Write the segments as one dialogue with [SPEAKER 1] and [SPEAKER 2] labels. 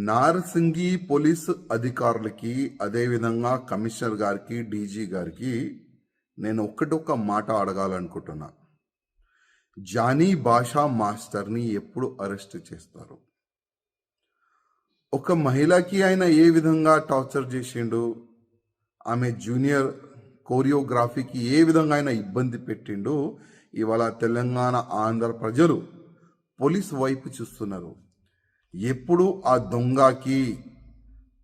[SPEAKER 1] Narsingi police అధికారులకి, అదేవిధంగా commissioner గారికి, డీజీ గారికి నేను ఒక్క మాట అడగాలనుకుంటున్నా. జానీ భాషా మాస్టర్ని ఎప్పుడు అరెస్ట్ చేస్తారు? ఒక మహిళకి ఆయన ఏ విధంగా టార్చర్ చేసిండు, ఆమె జూనియర్ కోరియోగ్రఫీకి ఏ విధంగా ఆయన ఇబ్బంది పెట్టిండు, ఇవాళ తెలంగాణ ఆంధ్ర ప్రజలు పోలీస్ వైపు చూస్తున్నారు. ఎప్పుడు ఆ దొంగకి,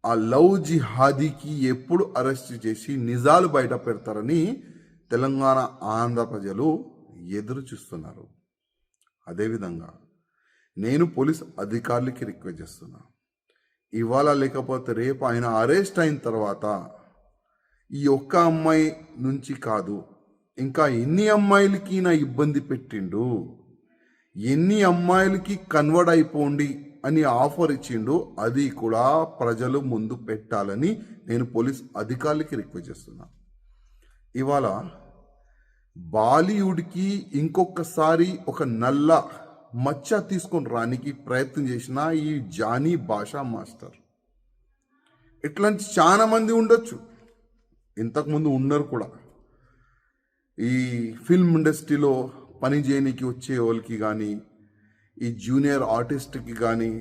[SPEAKER 1] ఆ లవ్ జిహాదీకి ఎప్పుడు అరెస్ట్ చేసి నిజాలు బయట పెడతారని తెలంగాణ ఆంధ్ర ప్రజలు ఎదురు చూస్తున్నారు. అదేవిధంగా నేను పోలీస్ అధికారులకి రిక్వెస్ట్ చేస్తున్నా, ఇవాళ లేకపోతే రేపు ఆయన అరెస్ట్ అయిన తర్వాత ఈ ఒక్క అమ్మాయి నుంచి కాదు, ఇంకా ఎన్ని అమ్మాయిలకి నా ఇబ్బంది పెట్టిండు, ఎన్ని అమ్మాయిలకి కన్వర్ట్ అయిపోండి అని ఆఫర్ ఇచ్చిండు, అది కూడా ప్రజలు ముందు పెట్టాలని నేను పోలీస్ అధికారులకి రిక్వెస్ట్ చేస్తున్నా. ఇవాళ బాలీవుడ్కి ఇంకొకసారి ఒక నల్ల మచ్చ తీసుకొని రానికి ప్రయత్నం చేసిన ఈ జానీ భాషా మాస్టర్. ఇట్లాంటి చాలా మంది ఉండొచ్చు, ఇంతకుముందు ఉన్నారు కూడా. ఈ ఫిల్మ్ ఇండస్ట్రీలో పని చేయడానికి వచ్చే వాళ్ళకి కానీ, ఈ జూనియర్ ఆర్టిస్ట్కి కానీ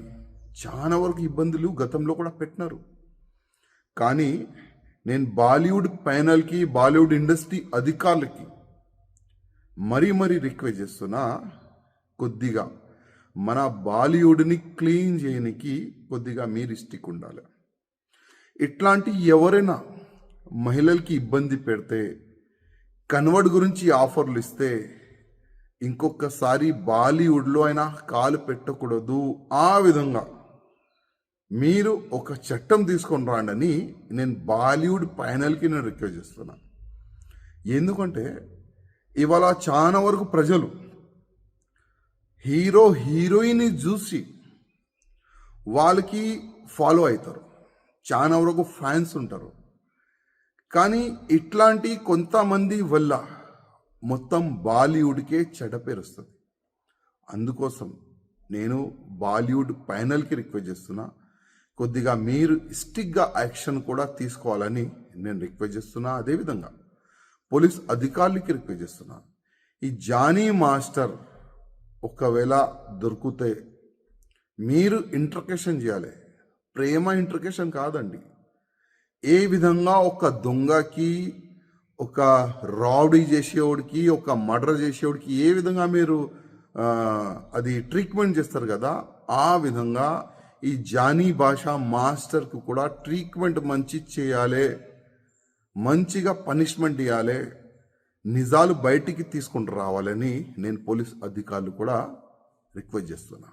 [SPEAKER 1] చాలా వరకు ఇబ్బందులు గతంలో కూడా పెట్టినారు. కానీ నేను బాలీవుడ్ ప్యానల్కి, బాలీవుడ్ ఇండస్ట్రీ అధికారులకి మరీ రిక్వెస్ట్ చేస్తున్నా, కొద్దిగా మన బాలీవుడ్ని క్లీన్ చేయడానికి కొద్దిగా మీరు స్టిక్ ఉండాలి. ఇట్లాంటి ఎవరైనా మహిళలకి ఇబ్బంది పెడితే, కన్వర్ట్ గురించి ఆఫర్లు ఇస్తే ఇంకొకసారి బాలీవుడ్లో అయినా కాలు పెట్టకూడదు. ఆ విధంగా మీరు ఒక చట్టం తీసుకొని రాండని నేను బాలీవుడ్ ప్యానల్కి నేను రిక్వెస్ట్ చేస్తున్నా. ఎందుకంటే ఇవాళ చాలా వరకు ప్రజలు హీరో హీరోయిన్ చూసి వాళ్ళకి ఫాలో అవుతారు, చాలా వరకు ఫ్యాన్స్ ఉంటారు. కానీ ఇట్లాంటి కొంతమంది వల్ల మొత్తం బాలీవుడ్కే చెడ్డ పేరు వస్తుంది. అందుకోసం నేను బాలీవుడ్ ప్యానల్కి రిక్వెస్ట్ చేస్తున్నా, కొద్దిగా మీరు స్టిక్గా యాక్షన్ కూడా తీసుకోవాలని నేను రిక్వెస్ట్ చేస్తున్నా. అదేవిధంగా పోలీస్ అధికారులకి రిక్వెస్ట్ చేస్తున్నా, ఈ జానీ మాస్టర్ ఒకవేళ దొరికితే మీరు ఇంట్రకేషన్ చేయాలి. ప్రేమ ఇంట్రకేషన్ కాదండి. ఏ విధంగా ఒక దొంగకి, ఒక రౌడీ చేసేవాడికి, ఒక మర్డర్ చేసేవాడికి ఏ విధంగా మీరు అది ట్రీట్మెంట్ చేస్తారు కదా, ఆ విధంగా ఈ జానీ భాషా మాస్టర్కు కూడా ట్రీట్మెంట్ మంచి చేయాలి, మంచిగా పనిష్మెంట్ ఇవ్వాలి, నిజాలు బయటికి తీసుకుని రావాలని నేను పోలీస్ అధికారులు కూడా రిక్వెస్ట్ చేస్తున్నా.